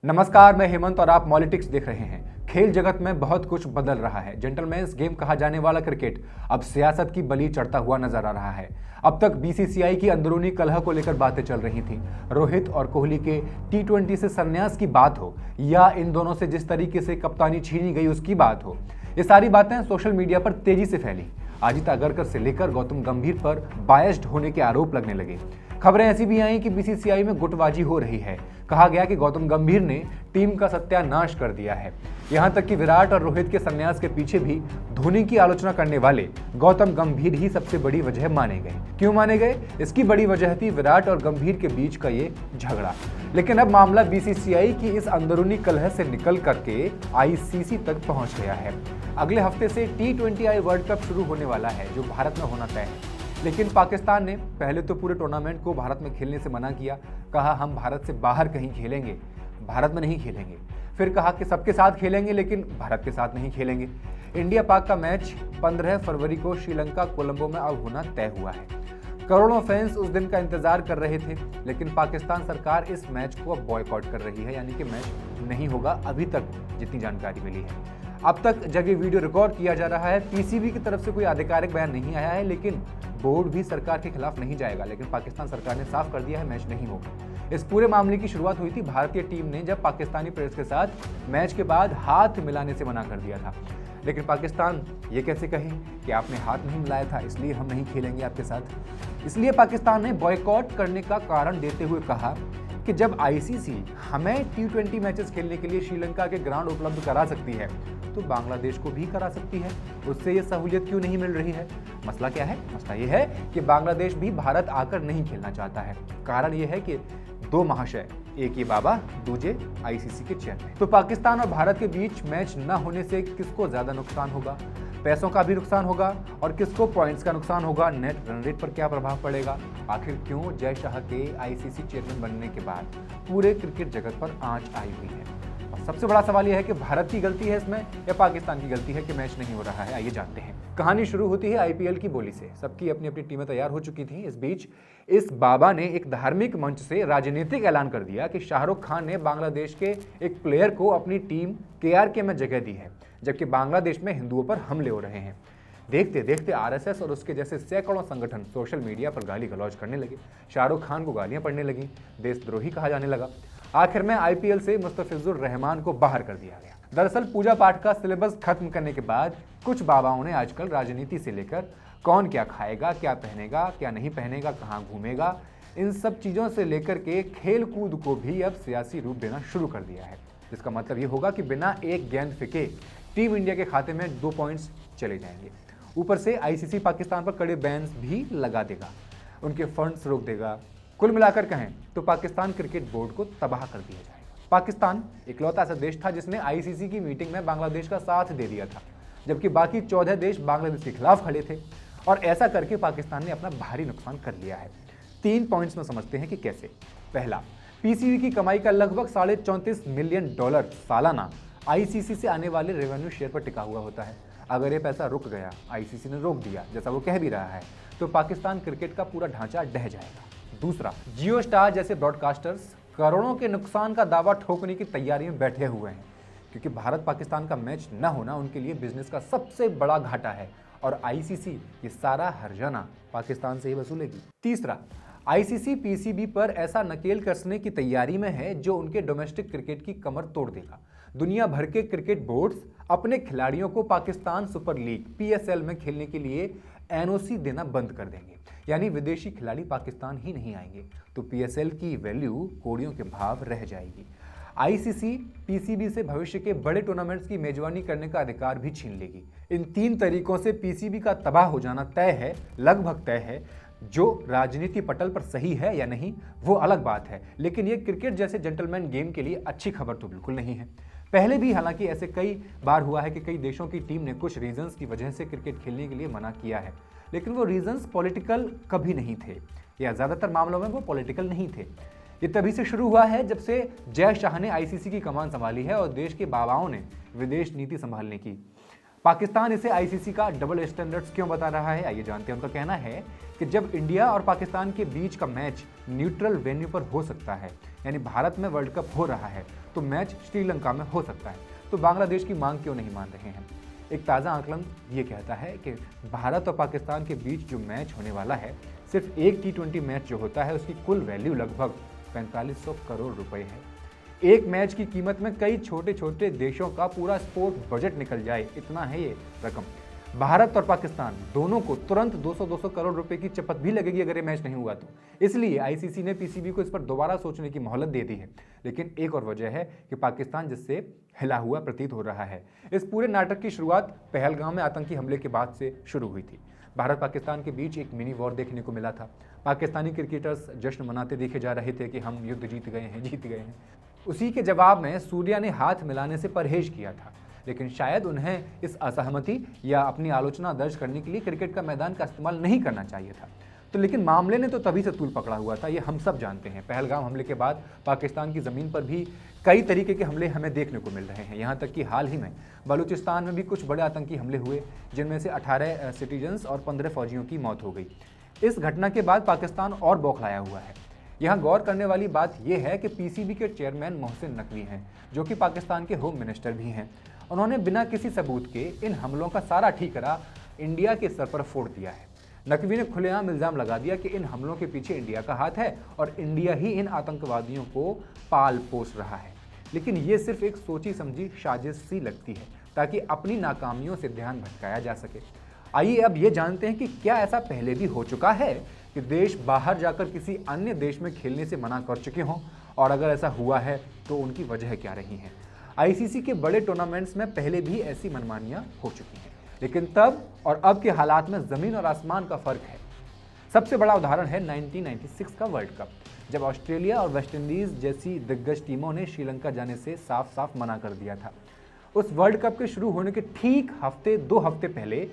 नमस्कार, मैं हेमंत और आप पॉलिटिक्स देख रहे हैं। खेल जगत में बहुत कुछ बदल रहा है। जेंटलमैन्स गेम कहा जाने वाला क्रिकेट अब सियासत की बलि चढ़ता हुआ नजर आ रहा है। अब तक बीसीसीआई की अंदरूनी कलह को लेकर बातें चल रही थीं। रोहित और कोहली के टी20 से संन्यास की बात हो या इन दोनों से जिस तरीके से कप्तानी छीनी गई उसकी बात हो, ये सारी बातें सोशल मीडिया पर तेजी से फैली। अजित अगरकर से लेकर गौतम गंभीर पर बायस्ड होने के आरोप लगने लगे। खबरें ऐसी भी आई कि बीसीसीआई में गुटबाजी हो रही है। कहा गया कि गौतम गंभीर ने टीम का सत्यानाश कर दिया है। यहां तक कि विराट और रोहित के संन्यास के पीछे भी धोनी की आलोचना करने वाले गौतम गंभीर ही सबसे बड़ी वजह माने गए। क्यों माने गए? इसकी बड़ी वजह थी विराट और गंभीर के बीच का ये झगड़ा। लेकिन अब मामला बीसीसीआई की इस अंदरूनी कलह से निकल करके आईसीसी तक पहुंच गया है। अगले हफ्ते से टी20 वर्ल्ड कप शुरू होने वाला है, जो भारत में होना तय है। लेकिन पाकिस्तान ने पहले तो पूरे टूर्नामेंट को भारत में खेलने से मना किया। कहा हम भारत से बाहर कहीं खेलेंगे, भारत में नहीं खेलेंगे। फिर कहा कि सबके साथ खेलेंगे लेकिन भारत के साथ नहीं खेलेंगे। इंडिया पाक का मैच 15 फरवरी को श्रीलंका कोलंबो में अब होना तय हुआ है। करोड़ों फैंस उस दिन का इंतजार कर रहे थे, लेकिन पाकिस्तान सरकार इस मैच को अब बॉयकॉट कर रही है, यानी कि मैच नहीं होगा। अभी तक जितनी जानकारी मिली है, अब तक जब ये वीडियो रिकॉर्ड किया जा रहा है, पीसीबी की तरफ से कोई आधिकारिक बयान नहीं आया है, लेकिन बोर्ड भी सरकार के खिलाफ नहीं जाएगा। लेकिन पाकिस्तान सरकार ने साफ कर दिया है मैच नहीं होगा। इस पूरे मामले की शुरुआत हुई थी भारतीय टीम ने जब पाकिस्तानी प्लेयर्स के साथ मैच के बाद हाथ मिलाने से मना कर दिया था। लेकिन पाकिस्तान ये कैसे कहे कि आपने हाथ नहीं मिलाया था इसलिए हम नहीं खेलेंगे आपके साथ। इसलिए पाकिस्तान ने बॉयकॉट करने का कारण देते हुए कहा कि जब आईसीसी हमें टी20 मैचेस खेलने के लिए श्रीलंका के ग्राउंड उपलब्ध करा सकती है तो बांग्लादेश को भी करा सकती है। उससे ये सहूलियत क्यों नहीं मिल रही है? मसला क्या है? मसला ये है कि बांग्लादेश भी भारत आकर नहीं खेलना चाहता है। कारण ये है कि दो महाशय, एक ये बाबा, दूजे आईसीसी के चेयरमैन। तो पाकिस्तान और भारत के बीच मैच न होने से किसको ज्यादा नुकसान होगा? पैसों का भी नुकसान होगा और किसको पॉइंट्स का नुकसान होगा? नेट रन रेट पर क्या प्रभाव पड़ेगा? आखिर क्यों जय शाह के आईसीसी चेयरमैन बनने के बाद पूरे क्रिकेट जगत पर आंच आई हुई है? और सबसे बड़ा सवाल यह है कि भारत की गलती है इसमें या पाकिस्तान की गलती है कि मैच नहीं हो रहा है? आइए जानते हैं। कहानी शुरू होती है आईपीएल की बोली से। सबकी अपनी अपनी टीमें तैयार हो चुकी थी। इस बीच इस बाबा ने एक धार्मिक मंच से राजनीतिक ऐलान कर दिया कि शाहरुख खान ने बांग्लादेश के एक प्लेयर को अपनी टीम केआरके में जगह दी है, जबकि बांग्लादेश में हिंदुओं पर हमले हो रहे हैं। देखते देखते आरएसएस और उसके जैसे सैकड़ों संगठन सोशल मीडिया पर गाली गलौज करने लगे। शाहरुख खान को गालियां पड़ने लगी, देशद्रोही कहा जाने लगा। आखिर में आईपीएल से मुस्तफिजुर रहमान को बाहर कर दिया गया। दरअसल पूजा पाठ का सिलेबस खत्म करने के बाद कुछ बाबाओं ने आजकल राजनीति से लेकर कौन क्या खाएगा, क्या पहनेगा, क्या नहीं पहनेगा, कहाँ घूमेगा, इन सब चीज़ों से लेकर के खेल कूद को भी अब सियासी रूप देना शुरू कर दिया है। जिसका मतलब ये होगा कि बिना एक गेंद फेंके टीम इंडिया के खाते में 2 पॉइंट्स चले जाएंगे। ऊपर से आईसीसी पाकिस्तान पर कड़े बैन्स भी लगा देगा, उनके फंड्स रोक देगा। कुल मिलाकर कहें तो पाकिस्तान क्रिकेट बोर्ड को तबाह कर दिया जाएगा। पाकिस्तान इकलौता ऐसा देश था जिसने आईसीसी की मीटिंग में बांग्लादेश का साथ दे दिया था, जबकि बाकी 14 देश बांग्लादेश के खिलाफ खड़े थे। और ऐसा करके पाकिस्तान ने अपना भारी नुकसान कर लिया है। 3 पॉइंट्स में समझते हैं कि कैसे। पहला, पीसीबी की कमाई का लगभग $34.5 मिलियन सालाना आईसीसी से आने वाले रेवेन्यू शेयर पर टिका हुआ होता है। अगर ये पैसा रुक गया, आईसीसी ने रोक दिया जैसा वो कह भी रहा है, तो पाकिस्तान क्रिकेट का पूरा ढांचा ढह जाएगा। दूसरा, जियो स्टार जैसे ब्रॉडकास्टर्स करोड़ों के नुकसान का दावा ठोकने की तैयारी में बैठे हुए हैं, क्योंकि भारत पाकिस्तान का मैच न होना उनके लिए बिजनेस का सबसे बड़ा घाटा है और आईसीसी ये सारा हर्जाना पाकिस्तान से ही वसूलेगी। तीसरा, आईसीसी पीसीबी पर ऐसा नकेल कसने की तैयारी में है जो उनके डोमेस्टिक क्रिकेट की कमर तोड़ देगा। दुनिया भर के क्रिकेट बोर्ड्स अपने खिलाड़ियों को पाकिस्तान सुपर लीग पीएसएल में खेलने के लिए एनओसी देना बंद कर देंगे, यानी विदेशी खिलाड़ी पाकिस्तान ही नहीं आएंगे, तो पीएसएल की वैल्यू कौड़ियों के भाव रह जाएगी। आईसीसी पीसीबी से भविष्य के बड़े टूर्नामेंट्स की मेजबानी करने का अधिकार भी छीन लेगी। इन 3 तरीकों से पीसीबी का तबाह हो जाना तय है, लगभग तय है। जो राजनीति पटल पर सही है या नहीं वो अलग बात है, लेकिन ये क्रिकेट जैसे जेंटलमैन गेम के लिए अच्छी खबर तो बिल्कुल नहीं है। पहले भी हालांकि ऐसे कई बार हुआ है कि कई देशों की टीम ने कुछ रीजंस की वजह से क्रिकेट खेलने के लिए मना किया है, लेकिन वो रीजंस पॉलिटिकल कभी नहीं थे, या ज़्यादातर मामलों में वो पॉलिटिकल नहीं थे। ये तभी से शुरू हुआ है जब से जय शाह ने आईसीसी की कमान संभाली है और देश के बाबाओं ने विदेश नीति संभालने की। पाकिस्तान इसे आईसीसी का डबल स्टैंडर्ड्स क्यों बता रहा है, आइए जानते हैं। उनका कहना है कि जब इंडिया और पाकिस्तान के बीच का मैच न्यूट्रल वेन्यू पर हो सकता है, यानी भारत में वर्ल्ड कप हो रहा है, तो मैच श्रीलंका में हो सकता है। तो बांग्लादेश की मांग क्यों नहीं मान रहे हैं? एक ताज़ा आकलन ये कहता है कि भारत और पाकिस्तान के बीच जो मैच होने वाला है, सिर्फ एक T20 मैच जो होता है उसकी कुल वैल्यू लगभग 4500 करोड़ रुपए है। एक मैच की कीमत में कई छोटे छोटे देशों का पूरा स्पोर्ट बजट निकल जाए, इतना है ये रकम। भारत और पाकिस्तान दोनों को तुरंत 200-200 करोड़ रुपए की चपत भी लगेगी अगर ये मैच नहीं हुआ तो। इसलिए आईसीसी ने पीसीबी को इस पर दोबारा सोचने की मोहलत दे दी है। लेकिन एक और वजह है कि पाकिस्तान जिससे हिला हुआ प्रतीत हो रहा है। इस पूरे नाटक की शुरुआत पहलगाम में आतंकी हमले के बाद से शुरू हुई थी। भारत पाकिस्तान के बीच एक मिनी वॉर देखने को मिला था। पाकिस्तानी क्रिकेटर्स जश्न मनाते देखे जा रहे थे कि हम युद्ध जीत गए हैं। उसी के जवाब में सूर्या ने हाथ मिलाने से परहेज किया था। लेकिन शायद उन्हें इस असहमति या अपनी आलोचना दर्ज करने के लिए क्रिकेट का मैदान का इस्तेमाल नहीं करना चाहिए था। तो लेकिन मामले ने तो तभी से तूल पकड़ा हुआ था, ये हम सब जानते हैं। पहलगाम हमले के बाद पाकिस्तान की ज़मीन पर भी कई तरीके के हमले हमें देखने को मिल रहे हैं। यहाँ तक कि हाल ही में बलूचिस्तान में भी कुछ बड़े आतंकी हमले हुए, जिनमें से 18 सिटीजन्स और 15 फौजियों की मौत हो गई। इस घटना के बाद पाकिस्तान और बौखलाया हुआ है। यहाँ गौर करने वाली बात यह है कि पीसीबी के चेयरमैन मोहसिन नकवी हैं, जो कि पाकिस्तान के होम मिनिस्टर भी हैं। उन्होंने बिना किसी सबूत के इन हमलों का सारा ठीकरा इंडिया के सर पर फोड़ दिया है। नकवी ने खुलेआम इल्ज़ाम लगा दिया कि इन हमलों के पीछे इंडिया का हाथ है और इंडिया ही इन आतंकवादियों को पाल पोस रहा है। लेकिन ये सिर्फ एक सोची समझी साजिश सी लगती है, ताकि अपनी नाकामियों से ध्यान भटकाया जा सके। आइए अब ये जानते हैं कि क्या ऐसा पहले भी हो चुका है कि देश बाहर जाकर किसी अन्य देश में खेलने से मना कर चुके हों, और अगर ऐसा हुआ है तो उनकी वजह क्या रही हैं। आईसीसी के बड़े टूर्नामेंट्स में पहले भी ऐसी मनमानियां हो चुकी हैं, लेकिन तब और अब के हालात में ज़मीन और आसमान का फ़र्क है। सबसे बड़ा उदाहरण है 1996 का वर्ल्ड कप, जब ऑस्ट्रेलिया और वेस्टइंडीज़ जैसी दिग्गज टीमों ने श्रीलंका जाने से साफ साफ मना कर दिया था। उस वर्ल्ड कप के शुरू होने के ठीक 2 हफ्ते पहले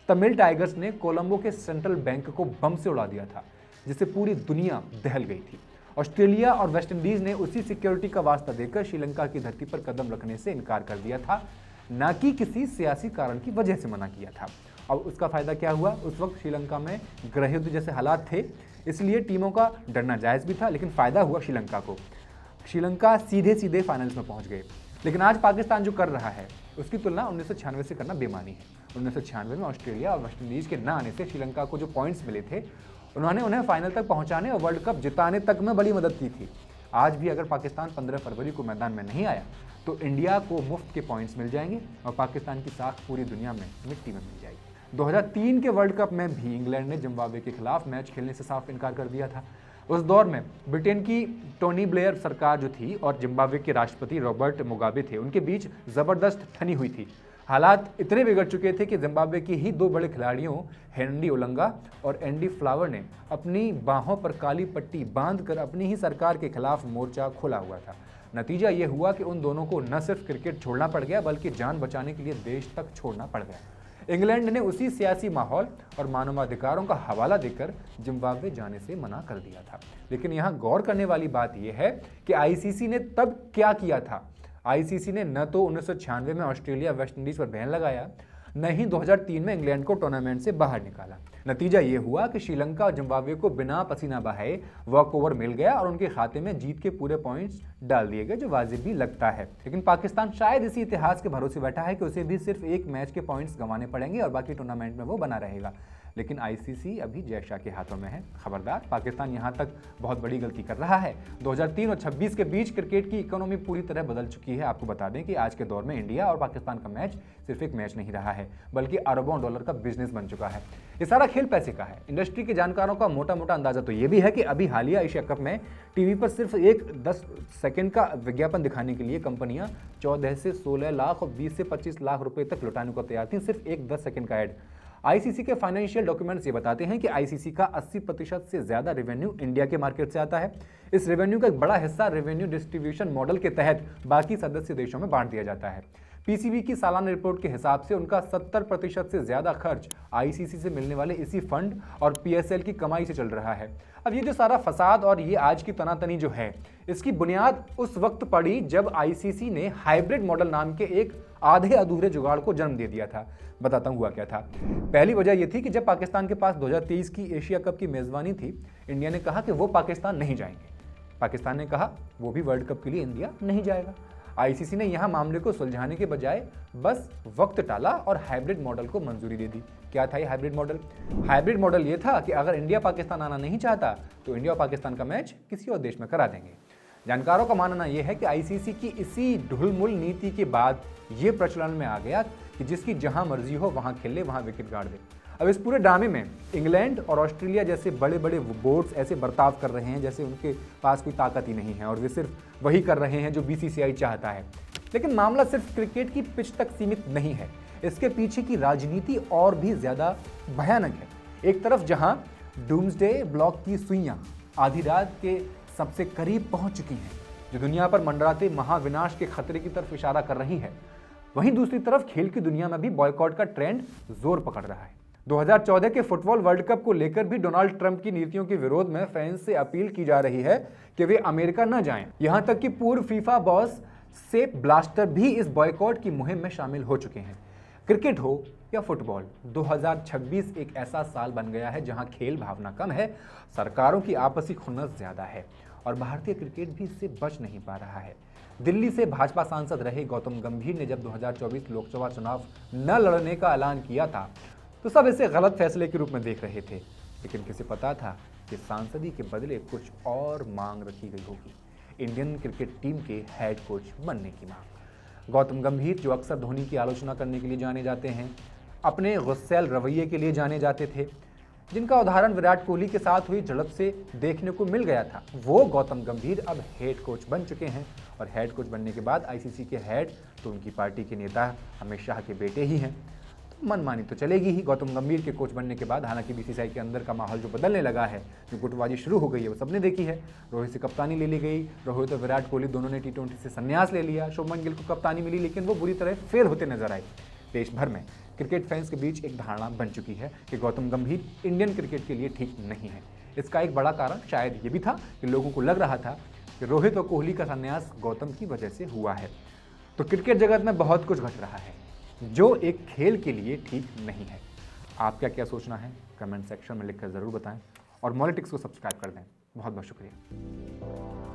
तमिल टाइगर्स ने कोलंबो के सेंट्रल बैंक को बम से उड़ा दिया था, जिससे पूरी दुनिया दहल गई थी। ऑस्ट्रेलिया और वेस्टइंडीज़ ने उसी सिक्योरिटी का वास्ता देकर श्रीलंका की धरती पर कदम रखने से इनकार कर दिया था, न कि किसी सियासी कारण की वजह से मना किया था। अब उसका फ़ायदा क्या हुआ? उस वक्त श्रीलंका में गृह युद्ध जैसे हालात थे, इसलिए टीमों का डरना जायज़ भी था, लेकिन फ़ायदा हुआ श्रीलंका को। श्रीलंका सीधे फाइनल्स में पहुंच गए। लेकिन आज पाकिस्तान जो कर रहा है उसकी तुलना 1996 से करना बेमानी है। 1996 में ऑस्ट्रेलिया और वेस्टइंडीज़ के न आने से श्रीलंका को जो पॉइंट्स मिले थे, उन्होंने उन्हें फाइनल तक पहुंचाने और वर्ल्ड कप जिताने तक में बड़ी मदद की थी। आज भी अगर पाकिस्तान 15 फरवरी को मैदान में नहीं आया तो इंडिया को मुफ्त के पॉइंट्स मिल जाएंगे और पाकिस्तान की साख पूरी दुनिया में मिट्टी में मिल जाएगी। 2003 के वर्ल्ड कप में भी इंग्लैंड ने जिम्बाब्वे के खिलाफ मैच खेलने से साफ इनकार कर दिया था। उस दौर में ब्रिटेन की टोनी ब्लेयर सरकार जो थी और जिम्बाब्वे के राष्ट्रपति रॉबर्ट मुगाबे थे, उनके बीच ज़बरदस्त ठनी हुई थी। हालात इतने बिगड़ चुके थे कि जिम्बाब्वे की ही 2 बड़े खिलाड़ियों हेनरी ओलंगा और एंडी फ्लावर ने अपनी बाहों पर काली पट्टी बांधकर अपनी ही सरकार के खिलाफ मोर्चा खोला हुआ था। नतीजा ये हुआ कि उन दोनों को न सिर्फ क्रिकेट छोड़ना पड़ गया, बल्कि जान बचाने के लिए देश तक छोड़ना पड़ गया। इंग्लैंड ने उसी सियासी माहौल और मानवाधिकारों का हवाला देकर जिम्बाब्वे जाने से मना कर दिया था। लेकिन यहाँ गौर करने वाली बात यह है कि आईसीसी ने तब क्या किया था। आईसीसी ने न तो 1996 में ऑस्ट्रेलिया वेस्टइंडीज़ पर बैन लगाया, न ही 2003 में इंग्लैंड को टूर्नामेंट से बाहर निकाला। नतीजा ये हुआ कि श्रीलंका और जिम्बाब्वे को बिना पसीना बहाए वॉकओवर मिल गया और उनके खाते में जीत के पूरे पॉइंट्स डाल दिए गए, जो वाजिब भी लगता है। लेकिन पाकिस्तान शायद इसी इतिहास के भरोसे बैठा है कि उसे भी सिर्फ एक मैच के पॉइंट्स गंवाने पड़ेंगे और बाकी टूर्नामेंट में वो बना रहेगा। लेकिन आईसीसी अभी जय शाह के हाथों में है। खबरदार, पाकिस्तान यहाँ तक बहुत बड़ी गलती कर रहा है। 2003 और 26 के बीच क्रिकेट की इकोनॉमी पूरी तरह बदल चुकी है। आपको बता दें कि आज के दौर में इंडिया और पाकिस्तान का मैच सिर्फ एक मैच नहीं रहा है, बल्कि अरबों डॉलर का बिजनेस बन चुका है। ये सारा खेल पैसे का है। इंडस्ट्री के जानकारों का मोटा मोटा अंदाजा तो ये भी है कि अभी हालिया एशिया कप में टीवी पर सिर्फ एक 10 सेकंड का विज्ञापन दिखाने के लिए कंपनियां 14 से 16 लाख और 20 से 25 लाख रुपए तक लुटाने को तैयार थी, सिर्फ एक 10 सेकंड का ऐड। आईसीसी के फाइनेंशियल डॉक्यूमेंट्स ये बताते हैं कि आईसीसी का 80% से ज्यादा रेवेन्यू इंडिया के मार्केट से आता है। इस रेवेन्यू का एक बड़ा हिस्सा रेवेन्यू डिस्ट्रीब्यूशन मॉडल के तहत बाकी सदस्य देशों में बांट दिया जाता है। पीसीबी की सालाना रिपोर्ट के हिसाब से उनका 70% से ज्यादा खर्च आईसीसी से मिलने वाले इसी फंड और पीएसएल की कमाई से चल रहा है। अब ये जो सारा फसाद और ये आज की तनातनी जो है, इसकी बुनियाद उस वक्त पड़ी जब आईसीसी ने हाइब्रिड मॉडल नाम के एक आधे अधूरे जुगाड़ को जन्म दे दिया था। बताता हूँ हुआ क्या था। पहली वजह यह थी कि जब पाकिस्तान के पास 2023 की एशिया कप की मेजबानी थी, इंडिया ने कहा कि वो पाकिस्तान नहीं जाएंगे। पाकिस्तान ने कहा वो भी वर्ल्ड कप के लिए इंडिया नहीं जाएगा। आईसीसी ने यहां मामले को सुलझाने के बजाय बस वक्त टाला और हाइब्रिड मॉडल को मंजूरी दे दी। क्या था ये हाइब्रिड मॉडल? हाइब्रिड मॉडल ये था कि अगर इंडिया पाकिस्तान आना नहीं चाहता तो इंडिया और पाकिस्तान का मैच किसी और देश में करा देंगे। जानकारों का मानना यह है कि आईसीसी की इसी ढुलमुल नीति के बाद ये प्रचलन में आ गया कि जिसकी जहां मर्जी हो वहां खेल ले, वहां विकेट गाड़ दे। अब इस पूरे ड्रामे में इंग्लैंड और ऑस्ट्रेलिया जैसे बड़े बड़े बोर्ड्स ऐसे बर्ताव कर रहे हैं जैसे उनके पास कोई ताकत ही नहीं है और वे सिर्फ वही कर रहे हैं जो बीसीसीआई चाहता है। लेकिन मामला सिर्फ क्रिकेट की पिच तक सीमित नहीं है, इसके पीछे की राजनीति और भी ज्यादा भयानक है। एक तरफ जहां डूम्सडे ब्लॉक की सुइयां आधी रात के सबसे करीब पहुंच चुकी हैं, जो दुनिया पर मंडराते महाविनाश के खतरे की तरफ इशारा कर रही है, वहीं दूसरी तरफ खेल की दुनिया में भी बॉयकॉट का ट्रेंड जोर पकड़ रहा है। 2014 के फुटबॉल वर्ल्ड कप को लेकर भी डोनाल्ड ट्रंप की नीतियों के विरोध में फैंस से अपील की जा रही है कि वे अमेरिका न जाएं। यहां तक कि पूर्व फीफा बॉस सेप ब्लास्टर भी इस बॉयकॉट की मुहिम में शामिल हो चुके हैं। क्रिकेट हो या फुटबॉल, 2026 एक ऐसा साल बन गया है जहां खेल भावना कम है, सरकारों की आपसी खुन्नस ज्यादा है और भारतीय क्रिकेट भी इससे बच नहीं पा रहा है। दिल्ली से भाजपा सांसद रहे गौतम गंभीर ने जब 2024 लोकसभा चुनाव न लड़ने का ऐलान किया था तो सब इसे गलत फैसले के रूप में देख रहे थे, लेकिन किसे पता था कि सांसदी के बदले कुछ और मांग रखी गई होगी, इंडियन क्रिकेट टीम के हेड कोच बनने की मांग। गौतम गंभीर, जो अक्सर धोनी की आलोचना करने के लिए जाने जाते हैं, अपने गुस्सैल रवैये के लिए जाने जाते थे, जिनका उदाहरण विराट कोहली के साथ हुई झड़प से देखने को मिल गया था, वो गौतम गंभीर अब हेड कोच बन चुके हैं। और हेड कोच बनने के बाद आईसीसी के हेड तो उनकी पार्टी के नेता अमित शाह के बेटे ही हैं, तो मनमानी तो चलेगी ही। गौतम गंभीर के कोच बनने के बाद हालांकि बीसीसीआई के अंदर का माहौल जो बदलने लगा है, जो गुटबाजी शुरू हो गई है, वो सबने देखी है। रोहित से कप्तानी ले ली गई, रोहित और विराट कोहली दोनों ने टी20 से संन्यास ले लिया, शुभमन गिल को कप्तानी मिली, लेकिन वो बुरी तरह फेल होते नजर आए। देश भर में क्रिकेट फैंस के बीच एक धारणा बन चुकी है कि गौतम गंभीर इंडियन क्रिकेट के लिए ठीक नहीं है। इसका एक बड़ा कारण शायद ये भी था कि लोगों को लग रहा था कि रोहित और कोहली का संन्यास गौतम की वजह से हुआ है। तो क्रिकेट जगत में बहुत कुछ घट रहा है जो एक खेल के लिए ठीक नहीं है। आपका क्या सोचना है कमेंट सेक्शन में लिखकर ज़रूर बताएं और मॉलिटिक्स को सब्सक्राइब कर दें। बहुत बहुत शुक्रिया।